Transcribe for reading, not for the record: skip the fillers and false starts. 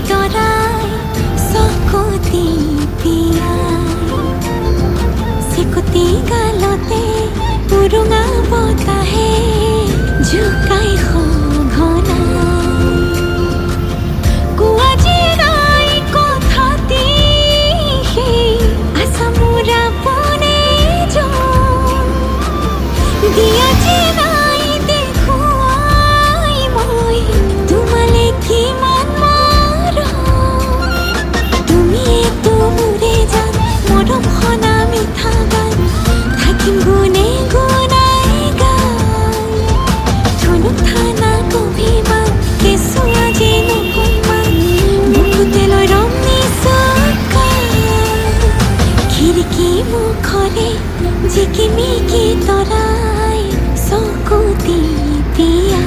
তৰাই চকুতি পিয়াই চিকুতি গালতে উৰুঙা বতাহে জোকাই সঘনাই কোৱাজি নাই কথাতি সেই আছামোৰা পনে দিয়াজি নাই দেখুৱাই মই তোমালে কিমান তুমিয়েতো মোৰে জান মৰম সনা মিঠা গান থাকিম গুণে গুণাই গাই ধনুক থানা কভিমান কেঁচুৱা যে নকৈমান বুকুতে লৈ ৰম নিচকা খিৰিকী মুখৰে জিকিমিকি তৰাই চকুতি পিয়া